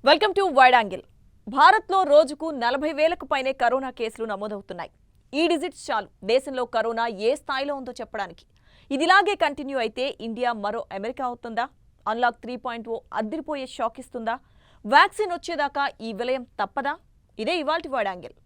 Welcome to wide angle. భారత్లో రోజుకు 40,000కు పైనే కరోనా కేసులు నమోదవుతున్నాయి. ఈ డిజిట్స్ చాలు దేశంలో కరోనా ఏ స్థాయిలో ఉందో చెప్పడానికి. ఇదిలాగే కంటిన్యూ అయితే ఇండియా మరో అమెరికా అవుతుందా? అన్లాక్ 3.0 అదిరిపోయే షాక్ ఇస్తుందా? వ్యాక్సిన్ వచ్చేదాకా ఈ విలయం తప్పదా? ఇదే ఇవాల్టి వైడ్ యాంగిల్.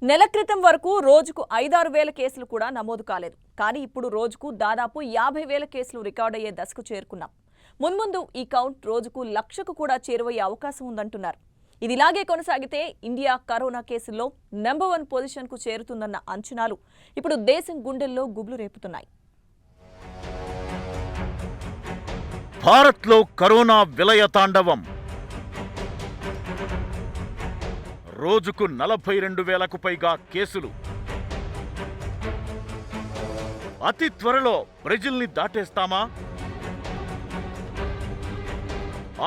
నెల క్రితం వరకు రోజుకు 5-6 వేల కేసులు కూడా నమోదు కాలేదు. కానీ ఇప్పుడు రోజుకు దాదాపు 50,000 కేసులు రికార్డయ్యే దశకు చేరుకున్నాం. మున్ముందు ఈ కౌంట్ రోజుకు 1,00,000కు కూడా చేరువయ్యే అవకాశం ఉందంటున్నారు. ఇదిలాగే కొనసాగితే ఇండియా కరోనా కేసుల్లో నెంబర్ 1 పొజిషన్కు చేరుతుందన్న అంచనాలు ఇప్పుడు దేశం గుండెల్లో గుబులు రేపుతున్నాయి. భారత్లో కరోనా విలయ తాండవం. రోజుకు 42,000కు పైగా కేసులు. అతి త్వరలో బ్రెజిల్ని దాటేస్తామా?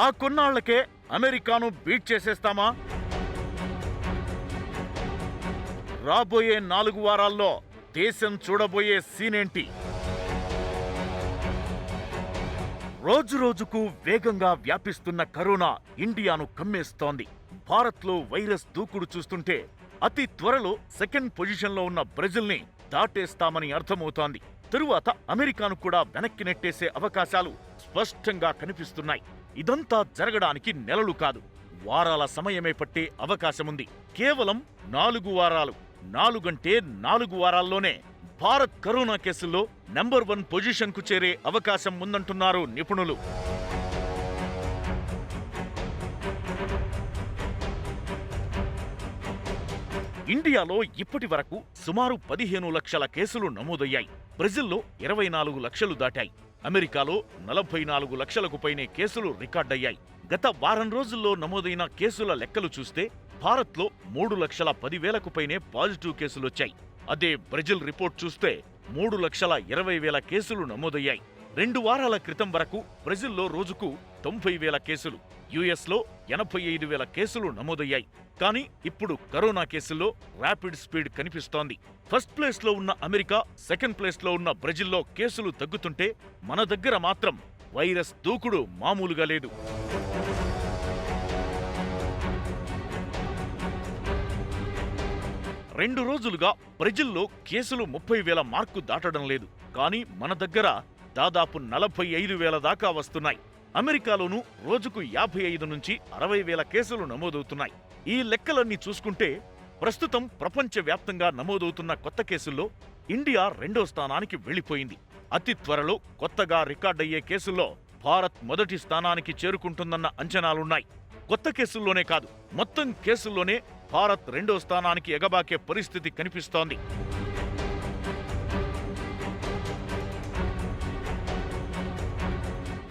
ఆ కొన్నాళ్లకే అమెరికాను బీట్ చేసేస్తామా? రాబోయే 4 వారాల్లో దేశం చూడబోయే సీనేంటి? రోజురోజుకు వేగంగా వ్యాపిస్తున్న కరోనా ఇండియాను కమ్మేస్తోంది. భారత్లో వైరస్ దూకుడు చూస్తుంటే అతి త్వరలో సెకండ్ పొజిషన్లో ఉన్న బ్రెజిల్ని దాటేస్తామని అర్థమవుతోంది. తరువాత అమెరికాను కూడా వెనక్కి నెట్టేసే అవకాశాలు స్పష్టంగా కనిపిస్తున్నాయి. ఇదంతా జరగడానికి నెలలు కాదు, వారాల సమయమే పట్టే అవకాశముంది. కేవలం 4 వారాలు. 4 వారాల్లోనే భారత్ కరోనా కేసుల్లో నెంబర్ 1 పొజిషన్కు చేరే అవకాశం ఉందంటున్నారు నిపుణులు. ఇండియాలో ఇప్పటి వరకు సుమారు 15 లక్షల కేసులు నమోదయ్యాయి. బ్రెజిల్లో 24 లక్షలు దాటాయి. అమెరికాలో 44 లక్షలకు పైనే కేసులు రికార్డయ్యాయి. గత వారం రోజుల్లో నమోదైన కేసుల లెక్కలు చూస్తే భారత్లో 3,10,000కు పైనే పాజిటివ్ కేసులొచ్చాయి. అదే బ్రెజిల్ రిపోర్ట్ చూస్తే 3,20,000 కేసులు నమోదయ్యాయి. 2 వారాల క్రితం వరకు బ్రెజిల్లో రోజుకు 90,000 కేసులు, యుఎస్లో 85,000 కేసులు నమోదయ్యాయి. కానీ ఇప్పుడు కరోనా కేసుల్లో ర్యాపిడ్ స్పీడ్ కనిపిస్తోంది. ఫస్ట్ ప్లేస్లో ఉన్న అమెరికా, సెకండ్ ప్లేస్లో ఉన్న బ్రెజిల్లో కేసులు తగ్గుతుంటే మన దగ్గర మాత్రం వైరస్ దూకుడు మామూలుగా లేదు. రెండు రోజులుగా బ్రెజిల్లో కేసులు 30,000 మార్కు దాటడం లేదు. కానీ మన దగ్గర దాదాపు 45,000 దాకా వస్తున్నాయి. అమెరికాలోనూ రోజుకు 55 నుంచి 60,000 కేసులు నమోదవుతున్నాయి. ఈ లెక్కలన్నీ చూసుకుంటే ప్రస్తుతం ప్రపంచవ్యాప్తంగా నమోదవుతున్న కొత్త కేసుల్లో ఇండియా 2వ స్థానానికి వెళ్లిపోయింది. అతి త్వరలో కొత్తగా రికార్డయ్యే కేసుల్లో భారత్ మొదటి స్థానానికి చేరుకుంటుందన్న అంచనాలున్నాయి. కొత్త కేసుల్లోనే కాదు, మొత్తం కేసుల్లోనే భారత్ 2వ స్థానానికి ఎగబాకే పరిస్థితి కనిపిస్తోంది.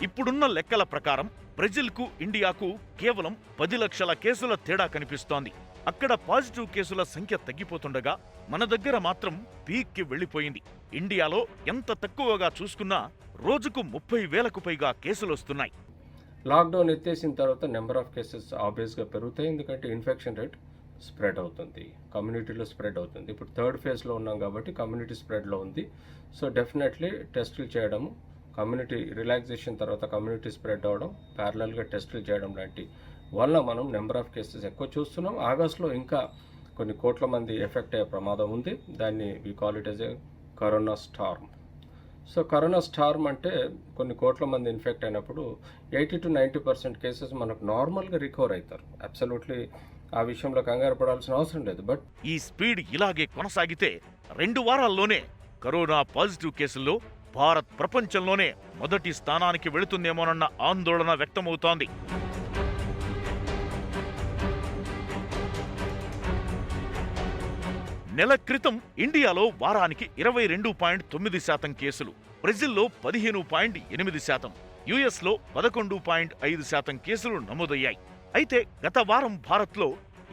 ఇప్పుడున్న లెక్కల ప్రకారం బ్రెజిల్కు, ఇండియాకు కేవలం 10 లక్షల కేసుల తేడా కనిపిస్తోంది. అక్కడ పాజిటివ్ కేసుల సంఖ్య తగ్గిపోతుండగా మన దగ్గర మాత్రం పీక్కి వెళ్లిపోయింది. ఇండియాలో ఎంత తక్కువగా చూసుకున్నా రోజుకు 30,000కు పైగా కేసులొస్తున్నాయి. లాక్డౌన్ ఎత్తేసిన తర్వాత నెంబర్ ఆఫ్ కేసెస్ ఆబ్వియస్గా పెరుగుతాయి. ఎందుకంటే ఇన్ఫెక్షన్ రేట్ స్ప్రెడ్ అవుతుంది, కమ్యూనిటీలో స్ప్రెడ్ అవుతుంది. ఇప్పుడు 3rd ఫేజ్లో ఉన్నాం కాబట్టి కమ్యూనిటీ స్ప్రెడ్లో ఉంది. సో డెఫినెట్లీ టెస్టులు చేయడము, కమ్యూనిటీ రిలాక్సేషన్ తర్వాత కమ్యూనిటీ స్ప్రెడ్ అవ్వడం, ప్యారలల్గా టెస్టులు చేయడం లాంటి వల్ల మనం నెంబర్ ఆఫ్ కేసెస్ ఎక్కువ చూస్తున్నాం. ఆగస్టులో ఇంకా కొన్ని కోట్ల మంది ఎఫెక్ట్ అయ్యే ప్రమాదం ఉంది. దాన్ని we call it as a corona storm. So corona storm అంటే కొన్ని కోట్ల మంది ఇన్ఫెక్ట్ అయినప్పుడు 80 to 90% కేసెస్ మనకు నార్మల్గా రికవర్ అవుతారు. అబ్సల్యూట్లీ ఆ విషయంలో కంగారు పడాల్సిన అవసరం లేదు. బట్ ఈ స్పీడ్ ఇలాగే కొనసాగితే 2 వారాల్లోనే కరోనా పాజిటివ్ కేసుల్లో భారత్ ప్రపంచంలోనే మొదటి స్థానానికి వెళుతుందేమోనన్న ఆందోళన వ్యక్తమవుతోంది. నెల క్రితం ఇండియాలో వారానికి 22.9% కేసులు, బ్రెజిల్లో 15.8%, యుఎస్లో 11.5% కేసులు నమోదయ్యాయి. అయితే గత వారం భారత్లో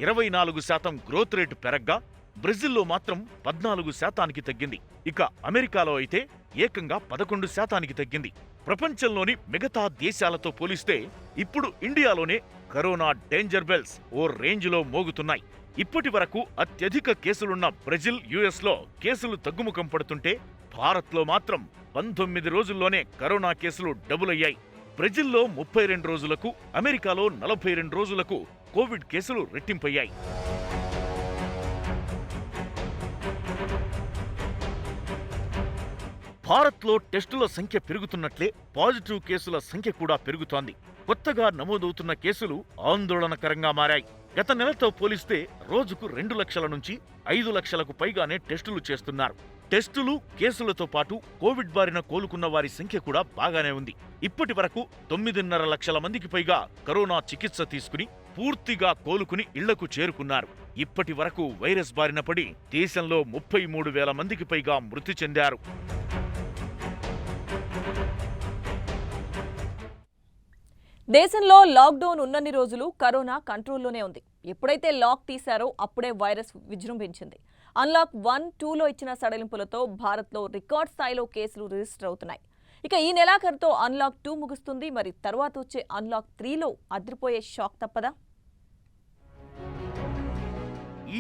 24% గ్రోత్ రేటు పెరగ్గా బ్రెజిల్లో మాత్రం 14%కి తగ్గింది. ఇక అమెరికాలో అయితే ఏకంగా 11%కి తగ్గింది. ప్రపంచంలోని మిగతా దేశాలతో పోలిస్తే ఇప్పుడు ఇండియాలోనే కరోనా డేంజర్ బెల్స్ ఓ రేంజ్లో మోగుతున్నాయి. ఇప్పటి వరకు అత్యధిక కేసులున్న బ్రెజిల్, యుఎస్లో కేసులు తగ్గుముఖం పడుతుంటే భారత్లో మాత్రం 19 రోజుల్లోనే కరోనా కేసులు డబుల్ అయ్యాయి. బ్రెజిల్లో 32 రోజులకు, అమెరికాలో 42 రోజులకు కోవిడ్ కేసులు రెట్టింపయ్యాయి. భారత్లో టెస్టుల సంఖ్య పెరుగుతున్నట్లే పాజిటివ్ కేసుల సంఖ్య కూడా పెరుగుతోంది. కొత్తగా నమోదవుతున్న కేసులు ఆందోళనకరంగా మారాయి. గత నెలతో పోలిస్తే రోజుకు 2 లక్షల నుంచి 5 లక్షలకు పైగానే టెస్టులు చేస్తున్నారు. టెస్టులు, కేసులతో పాటు కోవిడ్ బారిన కోలుకున్న వారి సంఖ్య కూడా బాగానే ఉంది. ఇప్పటి వరకు 9.5 లక్షల మందికి పైగా కరోనా చికిత్స తీసుకుని పూర్తిగా కోలుకుని ఇళ్లకు చేరుకున్నారు. ఇప్పటి వరకు వైరస్ బారిన పడి దేశంలో 33,000 మందికి పైగా మృతి చెందారు. దేశంలో లాక్డౌన్ ఉన్నన్ని రోజులు కరోనా కంట్రోల్లోనే ఉంది. ఎప్పుడైతే లాక్ తీశారో అప్పుడే వైరస్ విజృంభించింది. అన్లాక్ 1, 2లో ఇచ్చిన సడలింపులతో భారత్లో రికార్డ్ స్థాయిలో కేసులు రిజిస్టర్ అవుతున్నాయి. ఇక ఈ నెలాఖరుతో అన్లాక్ 2 ముగుస్తుంది. మరి తర్వాత వచ్చే అన్లాక్ 3లో అదిరిపోయే షాక్ తప్పదా?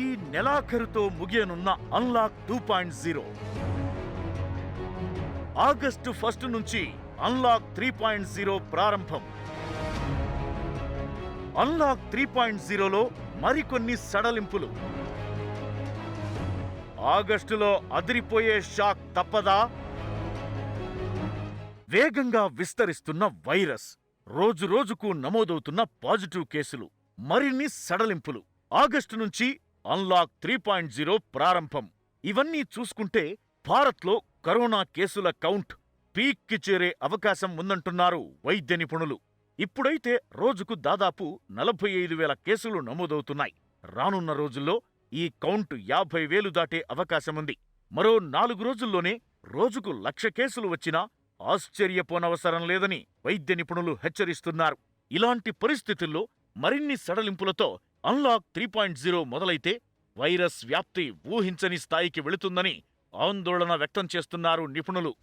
ఈ నెలాఖరుతో ముగియనున్న అన్లాక్ 2.0 ఆగస్టు 1 నుంచి అన్లాక్ 3.0 ప్రారంభం. అన్లాక్ 3.0లో మరికొన్ని సడలింపులు. ఆగస్టులో అదిరిపోయే షాక్ తప్పదా? వేగంగా విస్తరిస్తున్న వైరస్, రోజురోజుకు నమోదవుతున్న పాజిటివ్ కేసులు, మరిన్ని సడలింపులు. ఆగస్టు నుంచి అన్లాక్ 3.0 ప్రారంభం. ఇవన్నీ చూసుకుంటే భారత్లో కరోనా కేసుల కౌంట్ పీక్కి చేరే అవకాశం ఉందంటున్నారు వైద్య నిపుణులు. ఇప్పుడైతే రోజుకు దాదాపు 45,000 కేసులు నమోదవుతున్నాయి. రానున్న రోజుల్లో ఈ కౌంట్ 50,000 దాటే అవకాశముంది. మరో 4 రోజుల్లోనే రోజుకు 1,00,000 కేసులు వచ్చినా ఆశ్చర్యపోనవసరం లేదని వైద్య నిపుణులు హెచ్చరిస్తున్నారు. ఇలాంటి పరిస్థితుల్లో మరిన్ని సడలింపులతో అన్లాక్ 3.0 మొదలైతే వైరస్ వ్యాప్తి ఊహించని స్థాయికి వెళుతుందని ఆందోళన వ్యక్తం చేస్తున్నారు నిపుణులు.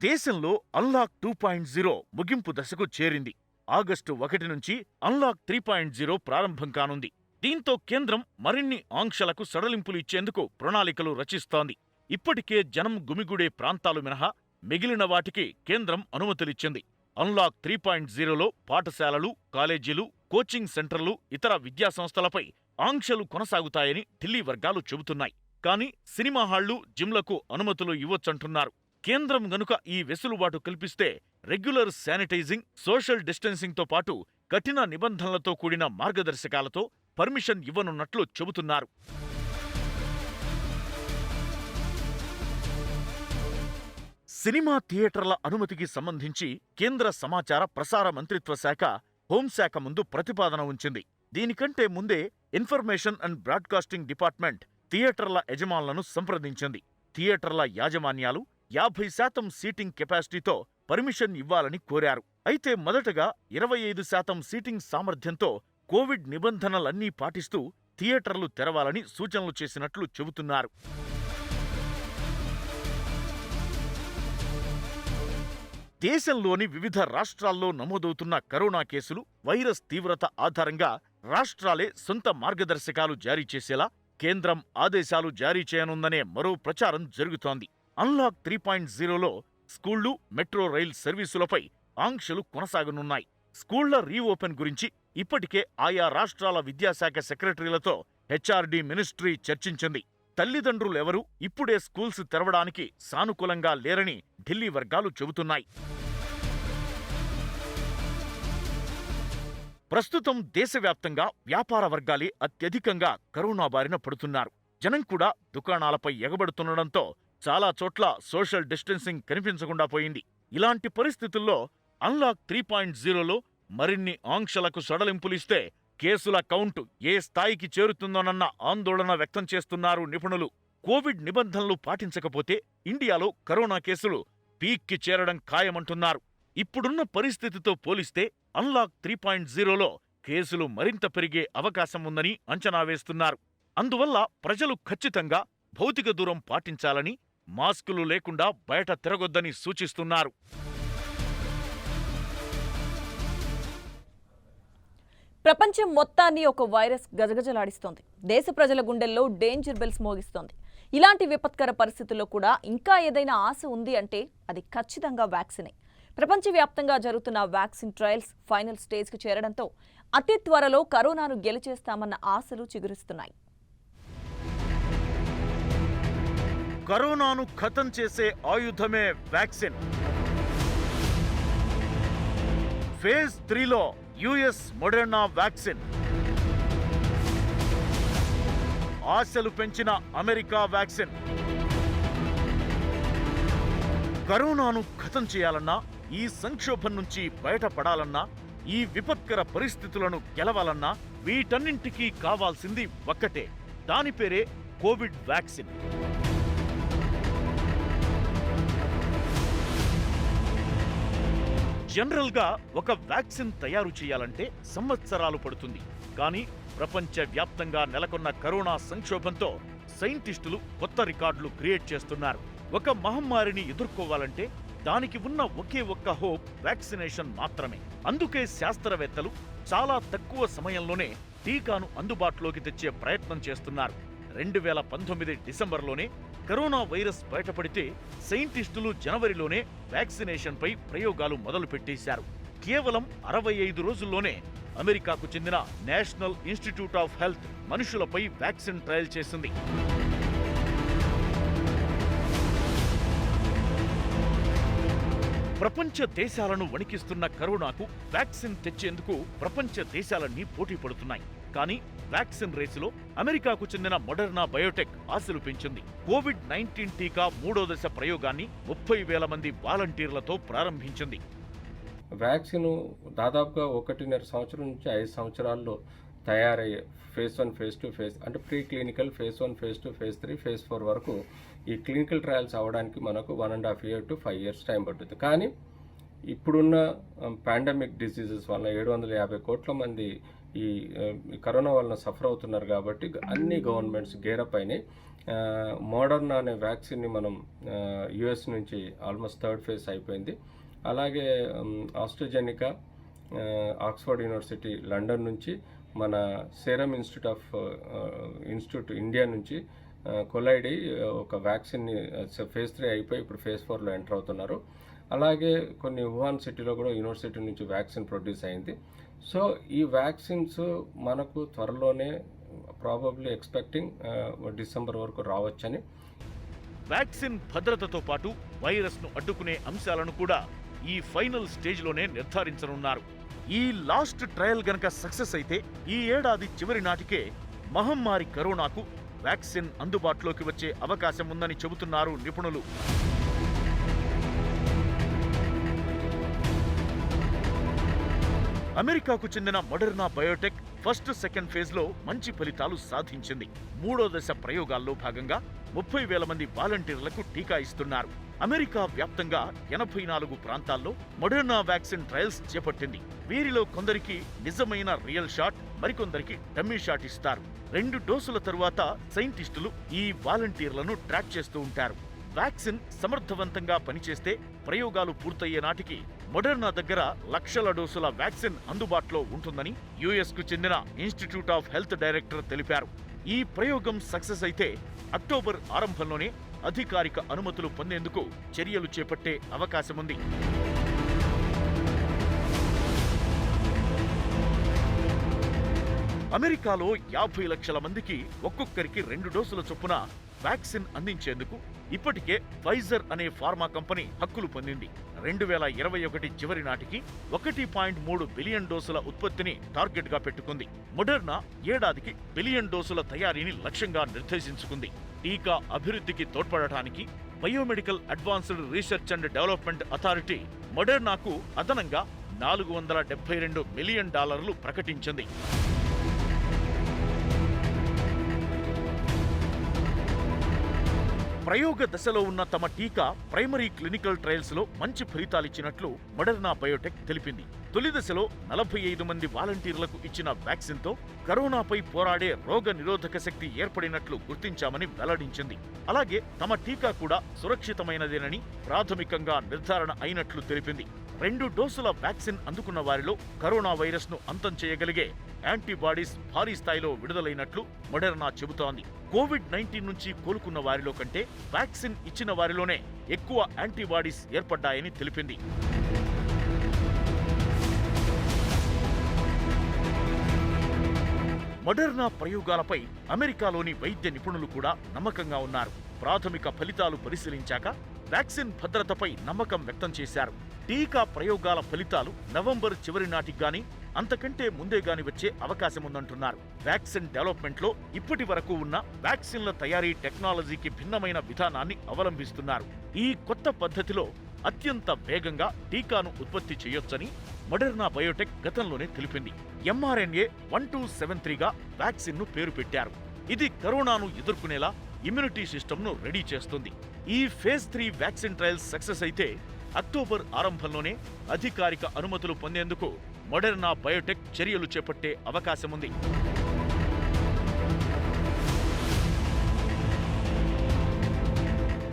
దేశంలో అన్లాక్ 2.0 ముగింపు దశకు చేరింది. ఆగస్టు 1 నుంచి అన్లాక్ 3.0 ప్రారంభం కానుంది. దీంతో కేంద్రం మరిన్ని ఆంక్షలకు సడలింపులు ఇచ్చేందుకు ప్రణాళికలు రచిస్తోంది. ఇప్పటికే జనం గుమిగూడే ప్రాంతాలు మినహా మిగిలిన వాటికి కేంద్రం అనుమతులిచ్చింది. అన్లాక్ 3.0లో పాఠశాలలు, కాలేజీలు, కోచింగ్ సెంటర్లు, ఇతర విద్యాసంస్థలపై ఆంక్షలు కొనసాగుతాయని ఢిల్లీ వర్గాలు చెబుతున్నాయి. కానీ సినిమా హాళ్లు, జిమ్లకు అనుమతులు ఇవ్వొచ్చంటున్నారు. కేంద్రం గనుక ఈ వెసులుబాటు కల్పిస్తే రెగ్యులర్ శానిటైజింగ్, సోషల్ డిస్టెన్సింగ్తో పాటు కఠిన నిబంధనలతో కూడిన మార్గదర్శకాలతో పర్మిషన్ ఇవ్వనున్నట్లు చెబుతున్నారు. సినిమా థియేటర్ల అనుమతికి సంబంధించి కేంద్ర సమాచార ప్రసార మంత్రిత్వ శాఖ, హోంశాఖ ముందు ప్రతిపాదన ఉంచింది. దీనికంటే ముందే ఇన్ఫర్మేషన్ అండ్ బ్రాడ్కాస్టింగ్ డిపార్ట్మెంట్ థియేటర్ల యజమానులను సంప్రదించింది. థియేటర్ల యాజమాన్యాలు 50% సీటింగ్ కెపాసిటీతో పర్మిషన్ ఇవ్వాలని కోరారు. అయితే మొదటగా 25% సీటింగ్ సామర్థ్యంతో కోవిడ్ నిబంధనలన్నీ పాటిస్తూ థియేటర్లు తెరవాలని సూచనలు చేసినట్లు చెబుతున్నారు. దేశంలోని వివిధ రాష్ట్రాల్లో నమోదవుతున్న కరోనా కేసులు, వైరస్ తీవ్రత ఆధారంగా రాష్ట్రాలే సొంత మార్గదర్శకాలు జారీ చేసేలా కేంద్రం ఆదేశాలు జారీ చేయనుందనే మరో ప్రచారం జరుగుతోంది. అన్లాక్ 3.0లో స్కూళ్లు, మెట్రో రైల్ సర్వీసులపై ఆంక్షలు కొనసాగనున్నాయి. స్కూళ్ల రీఓపెన్ గురించి ఇప్పటికే ఆయా రాష్ట్రాల విద్యాశాఖ సెక్రటరీలతో హెచ్ఆర్డీ మినిస్ట్రీ చర్చించింది. తల్లిదండ్రులెవరూ ఇప్పుడే స్కూల్స్ తెరవడానికి సానుకూలంగా లేరని ఢిల్లీ వర్గాలు చెబుతున్నాయి. ప్రస్తుతం దేశవ్యాప్తంగా వ్యాపార వర్గాలే అత్యధికంగా కరోనా బారిన పడుతున్నారు. జనం కూడా దుకాణాలపై ఎగబడుతుండడంతో చాలా చోట్ల సోషల్ డిస్టెన్సింగ్ కనిపించకుండా పోయింది. ఇలాంటి పరిస్థితుల్లో అన్లాక్ 3.0లో మరిన్ని ఆంక్షలకు సడలింపులిస్తే కేసుల కౌంట్ ఏ స్థాయికి చేరుతుందోనన్న ఆందోళన వ్యక్తం చేస్తున్నారు నిపుణులు. కోవిడ్ నిబంధనలు పాటించకపోతే ఇండియాలో కరోనా కేసులు పీక్కి చేరడం ఖాయమంటున్నారు. ఇప్పుడున్న పరిస్థితితో పోలిస్తే అన్లాక్ 3.0లో కేసులు మరింత పెరిగే అవకాశం ఉందని అంచనా వేస్తున్నారు. అందువల్ల ప్రజలు ఖచ్చితంగా భౌతిక దూరం పాటించాలని, మాస్కులు లేకుండా బయట తిరగొద్దని సూచిస్తున్నారు. ప్రపంచం మొత్తాన్ని ఒక వైరస్ గజగజలాడిస్తోంది. దేశ ప్రజల గుండెల్లో డేంజర్ బెల్స్ మోగిస్తోంది. ఇలాంటి విపత్కర పరిస్థితుల్లో కూడా ఇంకా ఏదైనా ఆశ ఉంది అంటే అది ఖచ్చితంగా వ్యాక్సినే. ప్రపంచవ్యాప్తంగా జరుగుతున్న వ్యాక్సిన్ ట్రయల్స్ ఫైనల్ స్టేజ్కి చేరడంతో అతి త్వరలో కరోనాను గెలిచేస్తామన్న ఆశలు చిగురిస్తున్నాయి. కరోనాను ఖతం చేసే ఆయుధమే వ్యాక్సిన్. ఫేజ్ 3లో యుఎస్ మోడెర్నా వ్యాక్సిన్, ఆశలు పెంచిన అమెరికా వ్యాక్సిన్. కరోనాను ఖతం చేయాలన్నా, ఈ సంక్షోభం నుంచి బయటపడాలన్నా, ఈ విపత్కర పరిస్థితులను గెలవాలన్నా వీటన్నింటికీ కావాల్సింది ఒక్కటే. దాని పేరే కోవిడ్ వ్యాక్సిన్. జనరల్ గా ఒక వ్యాక్సిన్ తయారు చేయాలంటే సంవత్సరాలు పడుతుంది. కానీ ప్రపంచ వ్యాప్తంగా నెలకొన్న కరోనా సంక్షోభంతో సైంటిస్టులు కొత్త రికార్డులు క్రియేట్ చేస్తున్నారు. ఒక మహమ్మారిని ఎదుర్కోవాలంటే దానికి ఉన్న ఒకే ఒక్క హోప్ వ్యాక్సినేషన్ మాత్రమే. అందుకే శాస్త్రవేత్తలు చాలా తక్కువ సమయంలోనే టీకాను అందుబాటులోకి తెచ్చే ప్రయత్నం చేస్తున్నారు. 2019 డిసెంబర్లోనే కరోనా వైరస్ బయటపడితే సైంటిస్టులు జనవరిలోనే వ్యాక్సినేషన్ పై ప్రయోగాలు మొదలుపెట్టేశారు. కేవలం 65 రోజుల్లోనే అమెరికాకు చెందిన నేషనల్ ఇన్స్టిట్యూట్ ఆఫ్ హెల్త్ మనుషులపై వ్యాక్సిన్ ట్రయల్ చేసింది. ప్రపంచ దేశాలను వణికిస్తున్న కరోనాకు వ్యాక్సిన్ తెచ్చేందుకు ప్రపంచ దేశాలన్నీ పోటీ పడుతున్నాయి. కానీ వ్యాక్సిన్ రేసులో అమెరికాకు చెందిన మోడెర్నా బయోటెక్ ఆశలు పెంచింది. కోవిడ్-19 టీకా 3వ దశ ప్రయోగాన్ని 30,000 మంది వాలంటీర్లతో ప్రారంభించింది. వ్యాక్సిన్ దాదాపుగా 1.5 సంవత్సరం నుంచి 5 సంవత్సరాల్లో తయారయ్యే ఫేజ్ 1, ఫేజ్ 2, అంటే pre clinical phase 1, phase 2, phase 3, phase 4 వరకు ఈ క్లినికల్ ట్రయల్స్ అవ్వడానికి మనకు 1.5 years to 5 years టైం పడుతుంది. కానీ ఇప్పుడున్న పాండమిక్ డిసీజెస్ వల్ల 750 కోట్ల మంది ఈ కరోనా వలన సఫర్ అవుతున్నారు. కాబట్టి అన్ని గవర్నమెంట్స్ గేరప్ అయినాయి. మోడర్నా అనే వ్యాక్సిన్ని మనం యుఎస్ నుంచి ఆల్మోస్ట్ 3rd phase అయిపోయింది. అలాగే ఆస్ట్రాజెనికా, ఆక్స్ఫర్డ్ యూనివర్సిటీ లండన్ నుంచి, మన సెరమ్ ఇన్స్టిట్యూట్ ఇండియా నుంచి కొలైడ్ అయ్యి ఒక వ్యాక్సిన్ని ఫేజ్ 3 అయిపోయి ఇప్పుడు ఫేజ్ 4లో ఎంటర్ అవుతున్నారు. అలాగే కొన్ని వుహాన్ సిటీలో కూడా యూనివర్సిటీ నుంచి వ్యాక్సిన్ ప్రొడ్యూస్ అయింది. సో ఈ వ్యాక్సిన్స్ మనకు త్వరలోనే ప్రాబబ్లీ ఎక్స్పెక్టింగ్ డిసెంబర్ వరకు రావచ్చని. వ్యాక్సిన్ భద్రతతో పాటు వైరస్ను అడ్డుకునే అంశాలను కూడా ఈ ఫైనల్ స్టేజ్లోనే నిర్ధారించనున్నారు. ఈ లాస్ట్ ట్రయల్ గనక సక్సెస్ అయితే ఈ ఏడాది చివరి నాటికే మహమ్మారి కరోనాకు వ్యాక్సిన్ అందుబాటులోకి వచ్చే అవకాశం ఉందని చెబుతున్నారు నిపుణులు. అమెరికాకు చెందిన మోడెర్నా బయోటెక్ ఫస్ట్, సెకండ్ ఫేజ్లో మంచి ఫలితాలు సాధించింది. 3వ దశ ప్రయోగాల్లో భాగంగా 30,000 మంది వాలంటీర్లకు టీకా ఇస్తున్నారు. అమెరికా వ్యాప్తంగా 84 ప్రాంతాల్లో మోడెర్నా వ్యాక్సిన్ ట్రయల్స్ చేపట్టింది. వీరిలో కొందరికి నిజమైన రియల్ షాట్, మరికొందరికి డమ్మీ షాట్ ఇస్తారు. 2 డోసుల తరువాత సైంటిస్టులు ఈ వాలంటీర్లను ట్రాక్ చేస్తూ ఉంటారు. వ్యాక్సిన్ సమర్థవంతంగా పనిచేస్తే ప్రయోగాలు పూర్తయ్యే నాటికి మోడెర్నా దగ్గర లక్షల డోసుల వ్యాక్సిన్ అందుబాటులో ఉంటుందని యుఎస్ కు చెందిన ఇన్స్టిట్యూట్ ఆఫ్ హెల్త్ డైరెక్టర్ తెలిపారు. ఈ ప్రయోగం సక్సెస్ అయితే అక్టోబర్ ఆరంభంలోనే అధికారిక అనుమతులు పొందేందుకు చర్యలు చేపట్టే అవకాశముంది. అమెరికాలో 50 లక్షల మందికి ఒక్కొక్కరికి 2 డోసుల చొప్పున వ్యాక్సిన్ అందించేందుకు ఇప్పటికే ఫైజర్ అనే ఫార్మా కంపెనీ హక్కులు పొందింది. 2021 చివరి నాటికి 1.3 బిలియన్ డోసుల ఉత్పత్తిని టార్గెట్ గా పెట్టుకుంది. మోడెర్నా ఏడాదికి బిలియన్ డోసుల తయారీని లక్ష్యంగా నిర్దేశించుకుంది. టీకా అభివృద్ధికి తోడ్పడటానికి biomedical advanced research and development authority మోడెర్నాకు అదనంగా $472 మిలియన్ ప్రకటించింది. ప్రయోగ దశలో ఉన్న తమ టీకా ప్రైమరీ క్లినికల్ ట్రయల్స్ లో మంచి ఫలితాలిచ్చినట్లు మోడెర్నా బయోటెక్ తెలిపింది. తొలి దశలో 45 మంది వాలంటీర్లకు ఇచ్చిన వ్యాక్సిన్ తో కరోనాపై పోరాడే రోగ నిరోధక శక్తి ఏర్పడినట్లు గుర్తించామని వెల్లడించింది. అలాగే తమ టీకా కూడా సురక్షితమైనదేనని ప్రాథమికంగా నిర్ధారణ అయినట్లు తెలిపింది. 2 డోసుల వ్యాక్సిన్ అందుకున్న వారిలో కరోనా వైరస్ ను అంతం చేయగలిగే యాంటీబాడీస్ భారీ స్థాయిలో విడుదలైనట్లు మోడెర్నా చెబుతోంది. కోవిడ్-19 నుంచి కోలుకున్న వారిలో కంటే వ్యాక్సిన్ ఇచ్చిన వారిలోనే ఎక్కువ యాంటీబాడీస్ ఏర్పడ్డాయని తెలిపింది. మోడెర్నా ప్రయోగాలపై అమెరికాలోని వైద్య నిపుణులు కూడా నమ్మకంగా ఉన్నారు. ప్రాథమిక ఫలితాలు పరిశీలించాక వ్యాక్సిన్ భద్రతపై నమ్మకం వ్యక్తం చేశారు. టీకా ప్రయోగాల ఫలితాలు నవంబర్ చివరి నాటికి గాని అంతకంటే ముందే గాని వచ్చే అవకాశముందంటున్నారు. వ్యాక్సిన్ డెవలప్మెంట్లో ఇప్పటి వరకు ఉన్న వ్యాక్సిన్ల తయారీ టెక్నాలజీకి భిన్నమైన విధానాన్ని అవలంబిస్తున్నారు. ఈ కొత్త పద్ధతిలో అత్యంత వేగంగా టీకాను ఉత్పత్తి చేయొచ్చని మోడెర్నా బయోటెక్ గతంలోనే తెలిపింది. mRNA 1273గా వ్యాక్సిన్ను పేరు పెట్టారు. ఇది కరోనాను ఎదుర్కొనేలా ఇమ్యూనిటీ సిస్టమ్ను రెడీ చేస్తుంది. ఈ ఫేజ్ 3 వ్యాక్సిన్ ట్రయల్స్ సక్సెస్ అయితే అక్టోబర్ ఆరంభంలోనే అధికారిక అనుమతులు పొందేందుకు మోడెర్నా బయోటెక్ చర్యలు చేపట్టే అవకాశముంది.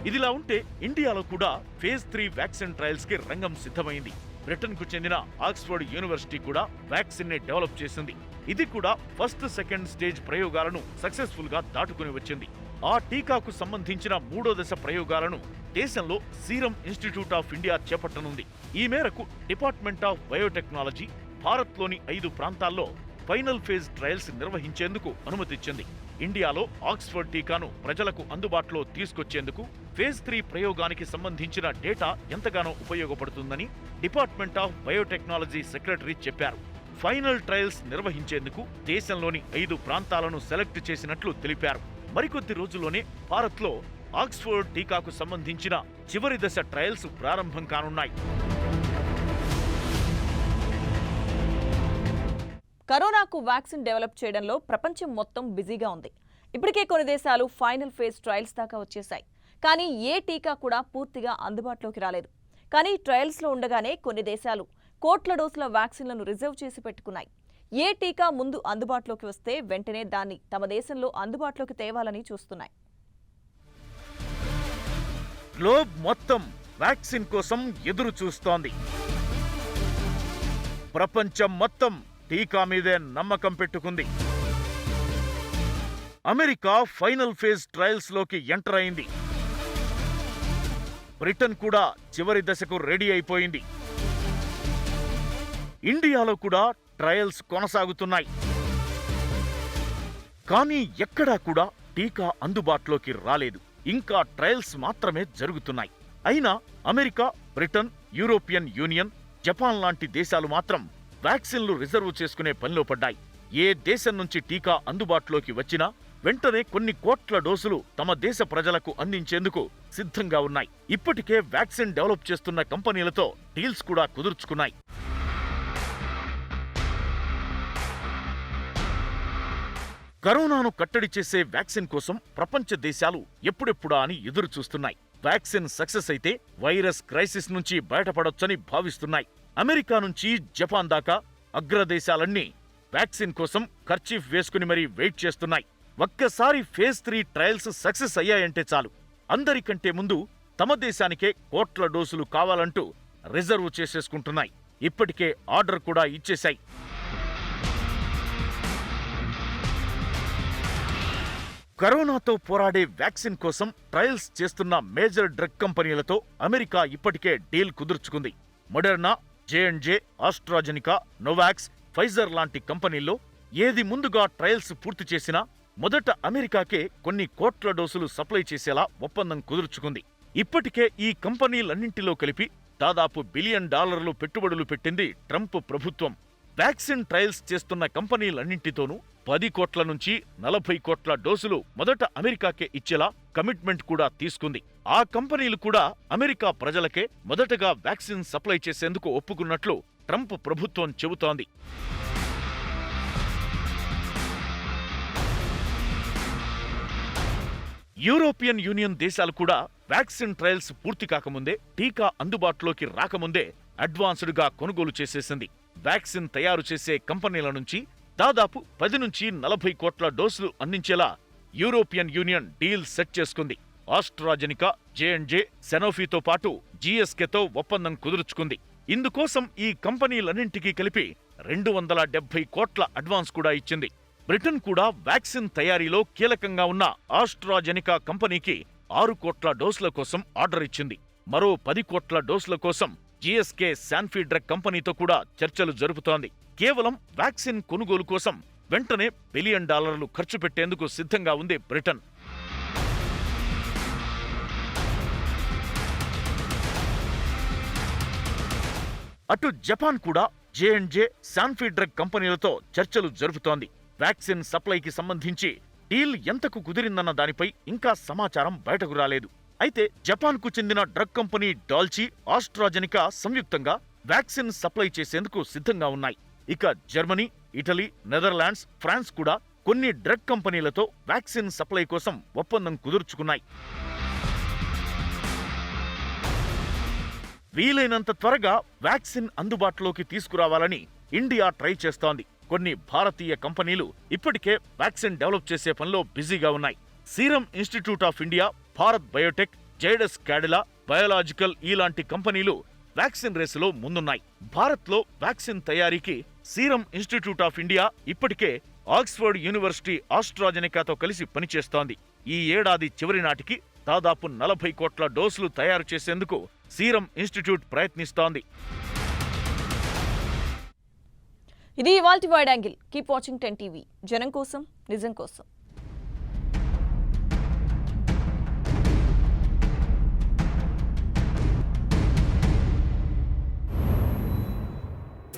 ఇదిలా ఉంటే ఇండియాలో కూడా ఫేజ్ 3 వ్యాక్సిన్ ట్రయల్స్ కి రంగం సిద్ధమైంది. బ్రిటన్ కు చెందిన ఆక్స్ఫర్డ్ యూనివర్సిటీ కూడా వ్యాక్సిన్ ని డెవలప్ చేసింది. ఇది కూడా ఫస్ట్, సెకండ్ స్టేజ్ ప్రయోగాలను సక్సెస్ఫుల్ గా దాటుకుని వచ్చింది. ఆ టీకాకు సంబంధించిన 3వ దశ ప్రయోగాలను దేశంలో సీరం ఇన్స్టిట్యూట్ ఆఫ్ ఇండియా చేపట్టనుంది. ఈ మేరకు డిపార్ట్మెంట్ ఆఫ్ బయోటెక్నాలజీ భారత్లోని 5 ప్రాంతాల్లో ఫైనల్ ఫేజ్ ట్రయల్స్ నిర్వహించేందుకు అనుమతిచ్చింది. ఇండియాలో ఆక్స్ఫర్డ్ టీకాను ప్రజలకు అందుబాటులో తీసుకొచ్చేందుకు ఫేజ్ 3 ప్రయోగానికి సంబంధించిన డేటా ఎంతగానో ఉపయోగపడుతుందని డిపార్ట్మెంట్ ఆఫ్ బయోటెక్నాలజీ సెక్రటరీ చెప్పారు. ఫైనల్ ట్రయల్స్ నిర్వహించేందుకు దేశంలోని 5 ప్రాంతాలను సెలెక్ట్ చేసినట్లు తెలిపారు. మరికొద్ది రోజుల్లోనే భారత్లో ఆక్స్ఫర్డ్ టీకాకు సంబంధించిన చివరి దశ ట్రయల్స్ ప్రారంభం కానున్నాయి. కరోనాకు వ్యాక్సిన్ డెవలప్ చేయడంలో ప్రపంచం మొత్తం బిజీగా ఉంది. ఇప్పటికే కొన్ని దేశాలు ఫైనల్ ఫేజ్ ట్రయల్స్ దాకా వచ్చేశాయి. కానీ ఏ టీకా కూడా పూర్తిగా అందుబాటులోకి రాలేదు. కానీ ట్రయల్స్లో ఉండగానే కొన్ని దేశాలు కోట్ల డోసుల వ్యాక్సిన్లను రిజర్వ్ చేసి పెట్టుకున్నాయి. ఏ టీకా ముందు అందుబాటులోకి వస్తే వెంటనే దాన్ని తమ దేశంలో అందుబాటులోకి తేవాలని చూస్తున్నాయి. గ్లోబ్ మొత్తం వ్యాక్సిన్ కోసం ఎదురు చూస్తోంది. ప్రపంచం మొత్తం టీకా మీదే నమ్మకం పెట్టుకుంది. అమెరికా ఫైనల్ ఫేజ్ ట్రయల్స్ లోకి ఎంటర్ అయింది. బ్రిటన్ కూడా చివరి దశకు రెడీ అయిపోయింది. ఇండియాలో కూడా ట్రయల్స్ కొనసాగుతున్నాయి. కానీ ఎక్కడా కూడా టీకా అందుబాటులోకి రాలేదు. ఇంకా ట్రయల్స్ మాత్రమే జరుగుతున్నాయి. అయినా America, Britain, European union, Japan లాంటి దేశాలు మాత్రం వ్యాక్సిన్లు రిజర్వ్ చేసుకునే పనిలో పడ్డాయి. ఏ దేశం నుంచి టీకా అందుబాటులోకి వచ్చినా వెంటనే కొన్ని కోట్ల డోసులు తమ దేశ ప్రజలకు అందించేందుకు సిద్ధంగా ఉన్నాయి. ఇప్పటికే వ్యాక్సిన్ డెవలప్ చేస్తున్న కంపెనీలతో డీల్స్ కూడా కుదుర్చుకున్నాయి. కరోనాను కట్టడి చేసే వ్యాక్సిన్ కోసం ప్రపంచ దేశాలు ఎప్పుడెప్పుడా అని ఎదురు చూస్తున్నాయి. వ్యాక్సిన్ సక్సెస్ అయితే వైరస్ క్రైసిస్ నుంచి బయటపడొచ్చని భావిస్తున్నాయి. అమెరికా నుంచి జపాన్ దాకా అగ్రదేశాలన్నీ వ్యాక్సిన్ కోసం ఖర్చీఫ్ వేసుకుని మరీ వెయిట్ చేస్తున్నాయి. ఒక్కసారి ఫేజ్ 3 ట్రయల్స్ సక్సెస్ అయ్యాయంటే చాలు, అందరికంటే ముందు తమ దేశానికే కోట్ల డోసులు కావాలంటూ రిజర్వ్ చేసేసుకుంటున్నాయి. ఇప్పటికే ఆర్డర్ కూడా ఇచ్చేశాయి. కరోనాతో పోరాడే వ్యాక్సిన్ కోసం ట్రయల్స్ చేస్తున్న మేజర్ డ్రగ్ కంపెనీలతో అమెరికా ఇప్పటికే డీల్ కుదుర్చుకుంది. Moderna, J&J, AstraZeneca, Novavax, Pfizer లాంటి కంపెనీల్లో ఏది ముందుగా ట్రయల్స్ పూర్తి చేసినా మొదట అమెరికాకే కొన్ని కోట్ల డోసులు సప్లై చేసేలా ఒప్పందం కుదుర్చుకుంది. ఇప్పటికే ఈ కంపెనీలన్నింటిలో కలిపి దాదాపు $1 బిలియన్ పెట్టుబడులు పెట్టింది ట్రంప్ ప్రభుత్వం. వ్యాక్సిన్ ట్రయల్స్ చేస్తున్న కంపెనీలన్నింటితోనూ 10 కోట్ల నుంచి 40 కోట్ల డోసులు మొదట అమెరికాకే ఇచ్చేలా కమిట్మెంట్ కూడా తీసుకుంది. ఆ కంపెనీలు కూడా అమెరికా ప్రజలకే మొదటగా వ్యాక్సిన్ సప్లై చేసేందుకు ఒప్పుకున్నట్లు ట్రంప్ ప్రభుత్వం చెబుతోంది. యూరోపియన్ యూనియన్ దేశాలు కూడా వ్యాక్సిన్ ట్రయల్స్ పూర్తి కాకముందే, టీకా అందుబాటులోకి రాకముందే అడ్వాన్స్డ్గా కొనుగోలు చేసేసింది. వ్యాక్సిన్ తయారు చేసే కంపెనీల నుంచి దాదాపు 10 నుంచి 40 కోట్ల డోసులు అందించేలా యూరోపియన్ యూనియన్ డీల్ సెట్ చేసుకుంది. ఆస్ట్రాజెనికా, J&J, సెనోఫీతో పాటు GSKతో ఒప్పందం కుదుర్చుకుంది. ఇందుకోసం ఈ కంపెనీలన్నింటికీ కలిపి 270 కోట్ల అడ్వాన్స్ కూడా ఇచ్చింది. బ్రిటన్ కూడా వ్యాక్సిన్ తయారీలో కీలకంగా ఉన్న ఆస్ట్రాజెనికా కంపెనీకి 6 కోట్ల డోసుల కోసం ఆర్డర్ ఇచ్చింది. మరో 10 కోట్ల డోసుల కోసం జీఎస్కే శాన్ఫీ డ్రగ్ కంపెనీతో కూడా చర్చలు జరుపుతోంది. కేవలం వ్యాక్సిన్ కొనుగోలు కోసం వెంటనే $1 బిలియన్ ఖర్చు పెట్టేందుకు సిద్ధంగా ఉంది బ్రిటన్. అటు జపాన్ కూడా J&J, శాన్ఫీ డ్రగ్ కంపెనీలతో చర్చలు జరుపుతోంది. వ్యాక్సిన్ సప్లైకి సంబంధించి డీల్ ఎంతకు కుదిరిందన్న దానిపై ఇంకా సమాచారం బయటకు రాలేదు. అయితే జపాన్కు చెందిన డ్రగ్ కంపెనీ డాల్చి, ఆస్ట్రాజెనికా సంయుక్తంగా వ్యాక్సిన్ సప్లై చేసేందుకు సిద్ధంగా ఉన్నాయి. ఇక జర్మనీ, ఇటలీ, నెదర్లాండ్స్, ఫ్రాన్స్ కూడా కొన్ని డ్రగ్ కంపెనీలతో వ్యాక్సిన్ సప్లై కోసం ఒప్పందం కుదుర్చుకున్నాయి. వీలైనంత త్వరగా వ్యాక్సిన్ అందుబాటులోకి తీసుకురావాలని ఇండియా ట్రై చేస్తోంది. కొన్ని భారతీయ కంపెనీలు ఇప్పటికే వ్యాక్సిన్ డెవలప్ చేసే పనిలో బిజీగా ఉన్నాయి. Serum institute of India, Bharat Biotech, Zydus Cadila biological ఇలాంటి కంపెనీలు వ్యాక్సిన్ రేసులో ముందున్నాయి. భారత్లో వ్యాక్సిన్ తయారీకి సీరం ఇన్స్టిట్యూట్ ఆఫ్ ఇండియా ఇప్పటికే ఆక్స్ఫర్డ్ యూనివర్సిటీ ఆస్ట్రాజెనికాతో కలిసి పనిచేస్తోంది. ఈ ఏడాది చివరి నాటికి దాదాపు 40 కోట్ల డోసులు తయారు చేసేందుకు సీరం ఇన్స్టిట్యూట్ ప్రయత్నిస్తోంది. ఇది ఇవాల్టి wide angle. Keep watching 10 TV. జనం కోసం, నిజం కోసం.